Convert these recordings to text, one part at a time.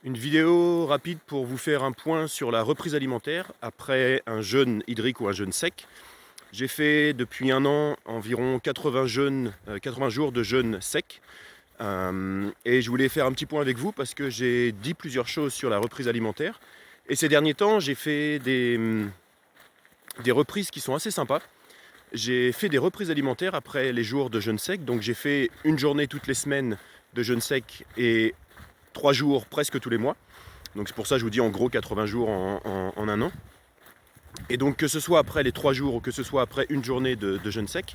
Une vidéo rapide pour vous faire un point sur la reprise alimentaire après un jeûne hydrique ou un jeûne sec. J'ai fait depuis un an environ 80 jours de jeûne sec. Et je voulais faire un petit point avec vous parce que j'ai dit plusieurs choses sur la reprise alimentaire. Et ces derniers temps, j'ai fait des reprises qui sont assez sympas. J'ai fait des reprises alimentaires après les jours de jeûne sec. Donc j'ai fait une journée toutes les semaines de jeûne sec et 3 jours presque tous les mois. Donc c'est pour ça que je vous dis en gros 80 jours en un an. Et donc que ce soit après les 3 jours ou que ce soit après une journée de jeûne sec,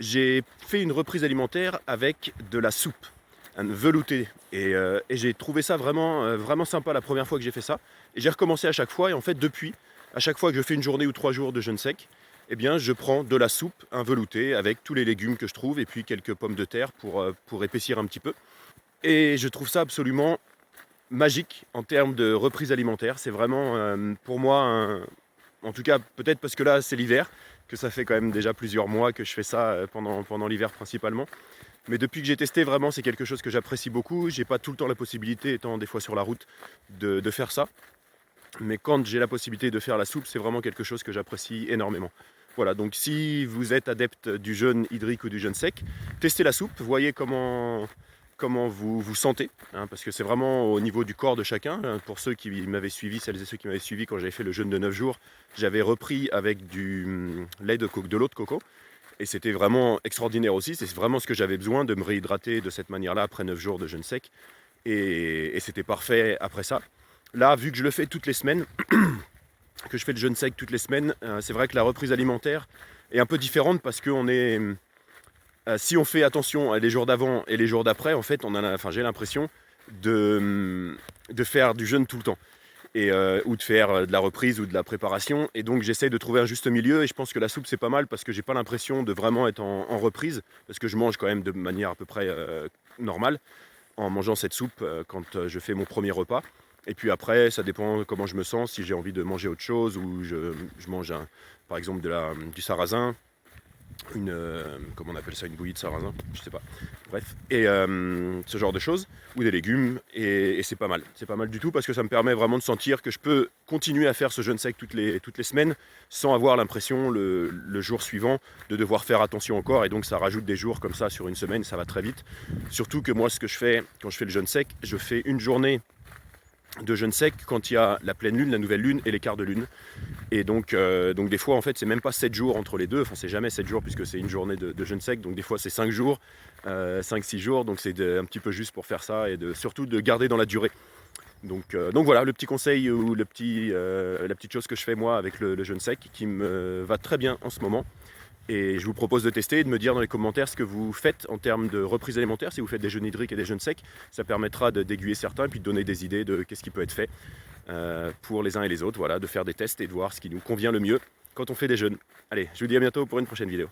j'ai fait une reprise alimentaire avec de la soupe, un velouté. Et j'ai trouvé ça vraiment sympa la première fois que j'ai fait ça. Et j'ai recommencé à chaque fois. Et en fait depuis, à chaque fois que je fais une journée ou 3 jours de jeûne sec, eh bien je prends de la soupe, un velouté, avec tous les légumes que je trouve et puis quelques pommes de terre pour épaissir un petit peu. Et je trouve ça absolument magique en termes de reprise alimentaire. C'est vraiment pour moi, en tout cas peut-être parce que là c'est l'hiver, que ça fait quand même déjà plusieurs mois que je fais ça pendant l'hiver principalement. Mais depuis que j'ai testé, vraiment c'est quelque chose que j'apprécie beaucoup. J'ai pas tout le temps la possibilité, étant des fois sur la route, de faire ça. Mais quand j'ai la possibilité de faire la soupe, c'est vraiment quelque chose que j'apprécie énormément. Voilà, donc si vous êtes adepte du jeûne hydrique ou du jeûne sec, testez la soupe, voyez comment vous vous sentez, hein, parce que c'est vraiment au niveau du corps de chacun. Pour ceux qui m'avaient suivi, celles et ceux qui m'avaient suivi quand j'avais fait le jeûne de 9 jours, j'avais repris avec du lait de l'eau de coco, et c'était vraiment extraordinaire aussi. C'est vraiment ce que j'avais besoin, de me réhydrater de cette manière-là après 9 jours de jeûne sec, et c'était parfait après ça. Là, vu que je le fais toutes les semaines, que je fais le jeûne sec toutes les semaines, c'est vrai que la reprise alimentaire est un peu différente parce que si on fait attention les jours d'avant et les jours d'après, en fait, j'ai l'impression de faire du jeûne tout le temps. Ou de faire de la reprise ou de la préparation. Et donc j'essaie de trouver un juste milieu, et je pense que la soupe c'est pas mal parce que j'ai pas l'impression de vraiment être en reprise, parce que je mange quand même de manière à peu près normale en mangeant cette soupe quand je fais mon premier repas. Et puis après, ça dépend comment je me sens, si j'ai envie de manger autre chose, ou je mange par exemple du sarrasin, comment on appelle ça, une bouillie de sarrasin, je sais pas. Bref, et ce genre de choses, ou des légumes, et c'est pas mal. C'est pas mal du tout parce que ça me permet vraiment de sentir que je peux continuer à faire ce jeûne sec toutes les semaines sans avoir l'impression le jour suivant de devoir faire attention encore, et donc ça rajoute des jours comme ça sur une semaine, ça va très vite. Surtout que moi, ce que je fais quand je fais le jeûne sec, je fais une journée de jeûne sec quand il y a la pleine lune, la nouvelle lune et les quarts de lune. Et donc des fois en fait c'est même pas 7 jours entre les deux, enfin c'est jamais 7 jours puisque c'est une journée de jeûne sec, donc des fois c'est 5 jours, 5-6 jours, donc c'est un petit peu juste pour faire ça et surtout de garder dans la durée. Donc voilà le petit conseil ou la petite chose que je fais moi avec le jeûne sec qui me va très bien en ce moment. Et je vous propose de tester et de me dire dans les commentaires ce que vous faites en termes de reprise alimentaire, si vous faites des jeûnes hydriques et des jeûnes secs. Ça permettra d'aiguiller certains et puis de donner des idées de qu'est-ce qui peut être fait pour les uns et les autres. Voilà, de faire des tests et de voir ce qui nous convient le mieux quand on fait des jeûnes. Allez, je vous dis à bientôt pour une prochaine vidéo.